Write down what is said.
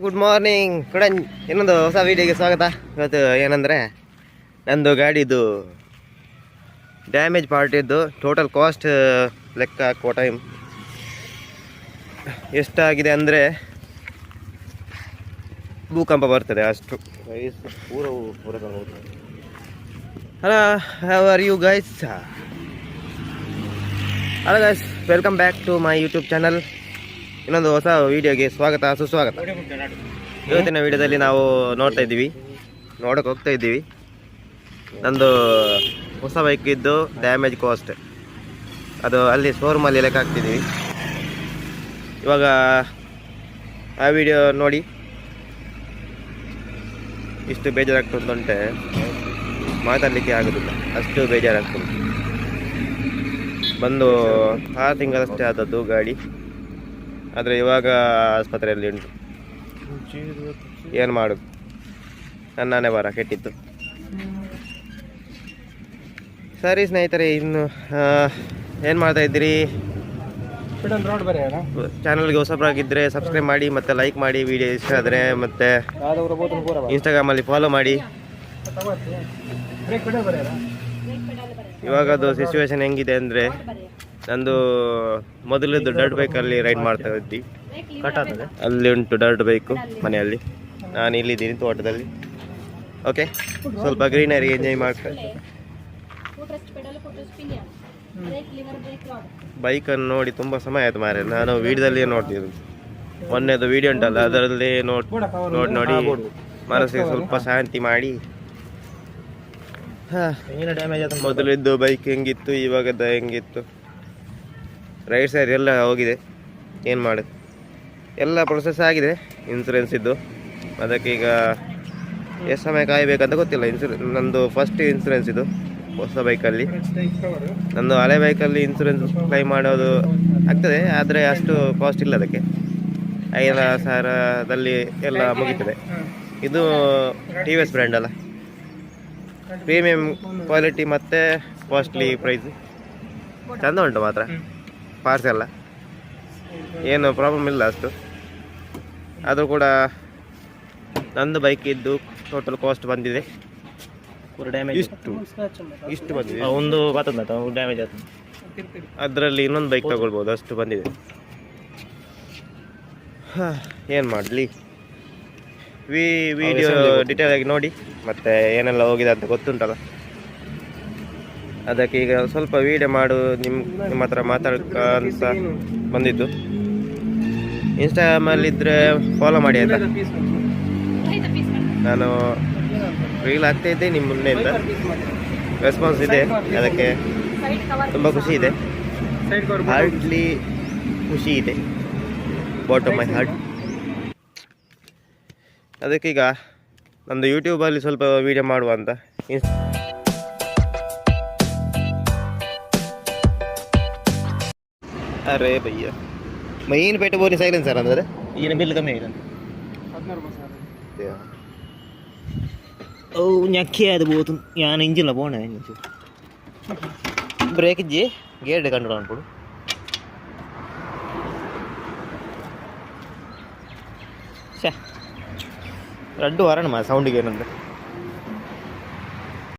Good morning ಕೂಡ ಇನ್ನೊಂದು ಹೊಸ ವೀಡಿಯೋಗೆ ಸ್ವಾಗತ. ಇವತ್ತು ಏನಂದರೆ ನಂದು ಗಾಡಿದು ಡ್ಯಾಮೇಜ್ ಪಾರ್ಟ್ ಇದ್ದು ಟೋಟಲ್ ಕಾಸ್ಟ್ ಲೆಕ್ಕ ಹಾಕುವ ಟೈಮ್ ಎಷ್ಟಾಗಿದೆ ಅಂದರೆ ಭೂಕಂಪ ಬರ್ತದೆ ಅಷ್ಟು. Hello, how are you guys? Hello guys, welcome back to my YouTube channel. ಇನ್ನೊಂದು ಹೊಸ ವೀಡಿಯೋಗೆ ಸ್ವಾಗತ, ಸುಸ್ವಾಗತ. ಇವತ್ತಿನ ವೀಡಿಯೋದಲ್ಲಿ ನಾವು ನೋಡೋಕೆ ಹೋಗ್ತಾ ಇದ್ದೀವಿ. ನಂದು ಹೊಸ ಬೈಕ್ ಇದ್ದು ಡ್ಯಾಮೇಜ್ ಕಾಸ್ಟ್ ಅದು ಅಲ್ಲಿ ಶೋರೂಮಲ್ಲಿ ಲೆಕ್ಕ ಹಾಕ್ತಿದ್ದೀವಿ. ಇವಾಗ ಆ ವಿಡಿಯೋ ನೋಡಿ. ಇಷ್ಟು ಬೇಜಾರಾಗ್ತದಂತೆ ಮಾತಾಡಲಿಕ್ಕೆ ಆಗೋದಿಲ್ಲ, ಅಷ್ಟು ಬೇಜಾರಾಗ್ತದೆ. ಬಂದು 6 ತಿಂಗಳಷ್ಟೇ ಆದದ್ದು ಗಾಡಿ, ಆದರೆ ಇವಾಗ ಆಸ್ಪತ್ರೆಯಲ್ಲಿ ಉಂಟು. ಏನು ಮಾಡೋದು, ನನ್ನನೇ ಬರ ಕೆಟ್ಟಿತ್ತು. ಸರಿ ಸ್ನೇಹಿತರೆ, ಇನ್ನು ಏನು ಮಾಡ್ತಾ ಇದ್ದೀರಿ? ಚಾನಲ್ಗೆ ಹೊಸಬರಾಗಿದ್ದರೆ ಸಬ್ಸ್ಕ್ರೈಬ್ ಮಾಡಿ ಮತ್ತು ಲೈಕ್ ಮಾಡಿ, ವಿಡಿಯೋ ಇಷ್ಟ ಆದರೆ ಮತ್ತು ಇನ್ಸ್ಟಾಗ್ರಾಮಲ್ಲಿ ಫಾಲೋ ಮಾಡಿ. ಇವಾಗದು ಸಿಚುವೇಶನ್ ಹೆಂಗಿದೆ ಅಂದರೆ, ನಂದು ಮೊದಲದ್ದು ಡರ್ಟ್ ಬೈಕಲ್ಲಿ ರೈಡ್ ಮಾಡ್ತಾ ಇದ್ದಿ, ಅಲ್ಲಿ ಉಂಟು ಡರ್ಟ್ ಬೈಕು ಮನೆಯಲ್ಲಿ. ನಾನು ಇಲ್ಲಿದ್ದೀನಿ ತೋಟದಲ್ಲಿ. ಓಕೆ, ಸ್ವಲ್ಪ ಗ್ರೀನರಿ ಎಂಜಾಯ್ ಮಾಡ್ತಾ. ಬೈಕನ್ನು ನೋಡಿ ತುಂಬ ಸಮಯ ಆಯಿತು ಮಾರೆ. ನಾನು ವೀಡಿಯೋದಲ್ಲಿಯೇ ನೋಡ್ತಿದ್ದು, ಮೊನ್ನೆದು ವೀಡಿಯೋ ಉಂಟಲ್ಲ ಅದರಲ್ಲಿ ನೋಡಿ ಮನಸ್ಸಿಗೆ ಸ್ವಲ್ಪ ಶಾಂತಿ ಮಾಡಿ. ಮೊದಲಿದ್ದು ಬೈಕ್ ಹೆಂಗಿತ್ತು, ಇವಾಗದ ಹೆಂಗಿತ್ತು, ರೈಟ್ ಸೈಡ್ ಎಲ್ಲ ಹೋಗಿದೆ. ಏನು ಮಾಡೋದು, ಎಲ್ಲ ಪ್ರೊಸೆಸ್ ಆಗಿದೆ. ಇನ್ಸೂರೆನ್ಸ್ ಇದ್ದು ಅದಕ್ಕೆ ಈಗ ಎಷ್ಟು ಸಮಯ ಕಾಯಬೇಕಂತ ಗೊತ್ತಿಲ್ಲ. ನಂದು ಫಸ್ಟ್ ಇನ್ಸೂರೆನ್ಸ್ ಇದು ಹೊಸ ಬೈಕಲ್ಲಿ. ನಂದು ಹಳೆ ಬೈಕಲ್ಲಿ ಇನ್ಸೂರೆನ್ಸ್ ಕ್ಲೈಮ್ ಮಾಡೋದು ಆಗ್ತದೆ, ಆದರೆ ಅಷ್ಟು ಕಾಸ್ಟ್ ಇಲ್ಲ ಅದಕ್ಕೆ. 5,000ದಲ್ಲಿ ಎಲ್ಲ ಮುಗೀತದೆ. ಇದು TVS ಬ್ರ್ಯಾಂಡ್ ಅಲ್ಲ, ಪ್ರೀಮಿಯಂ ಕ್ವಾಲಿಟಿ ಮತ್ತು ಕಾಸ್ಟ್ಲಿ ಪ್ರೈಸ್. ಚಂದ ಉಂಟು ಮಾತ್ರ, ಪಾರ್ಟ್ಸ್ ಎಲ್ಲ ಏನು ಪ್ರಾಬ್ಲಮ್ ಇಲ್ಲ ಅಷ್ಟು. ಅದು ಕೂಡ ನಂದು ಬೈಕ್ ಇದ್ದು ಟೋಟಲ್ ಕಾಸ್ಟ್ ಬಂದಿದೆ ಇಷ್ಟು ಬಂದಿದೆ. ಒಂದು ಡ್ಯಾಮೇಜ್ ಆಗ್ತದೆ, ಅದರಲ್ಲಿ ಇನ್ನೊಂದು ಬೈಕ್ ತಗೊಳ್ಬೋದು, ಅಷ್ಟು ಬಂದಿದೆ. ಏನು ಮಾಡಲಿ, ವಿಡಿಯೋ ಡಿಟೇಲ್ ಆಗಿ ನೋಡಿ, ಮತ್ತು ಏನೆಲ್ಲ ಹೋಗಿದೆ ಅಂತ ಗೊತ್ತುಂಟಲ್ಲ. ಅದಕ್ಕೆ ಈಗ ಸ್ವಲ್ಪ ವೀಡಿಯೋ ಮಾಡು ನಿಮ್ಮ ಹತ್ರ ಮಾತಾಡ್ಕೊಂತ ಬಂದಿದ್ದು. ಇನ್ಸ್ಟಾಗ್ರಾಮಲ್ಲಿದ್ದರೆ ಫಾಲೋ ಮಾಡಿ ಆಯಿತಾ. ನಾನು ರೀಲ್ ಆಗ್ತಾಯಿದ್ದೆ ನಿಮ್ಮ ಮುಂದೆಯಿಂದ, ರೆಸ್ಪಾನ್ಸ್ ಇದೆ, ಅದಕ್ಕೆ ತುಂಬ ಖುಷಿ ಇದೆ. ಹಾರ್ಟ್ಲಿ ಖುಷಿ ಇದೆ, ಬಾಟಮ್ ಮೈ ಹಾರ್ಟ್. ಅದಕ್ಕೀಗ ನಂದು ಯೂಟ್ಯೂಬಲ್ಲಿ ಸ್ವಲ್ಪ ವೀಡಿಯೋ ಮಾಡುವ ಅಂತ. ಅರೆ ಭಯ್ಯ, ಮೈನ್ ಪೇಟೆ ಬೋರಿ ಸೈಲೆನ್ಸರ್ ಅಂದರೆ ಈಗಿನ ಬಿಲ್ ಕಮ್ಮಿ ಆಗಿದೆ. ಓ ഞക്കി അത് പോത്തും ഞാൻ ഇഞ്ചില്ല പോണേ ബ്രേക്ക് ഇജ്ജി ഗേഡ് കണ്ടിടാൻ പോടും. ഷേ രണ്ടു വരണം സൗണ്ട് കേൾക്കുന്നുണ്ട്.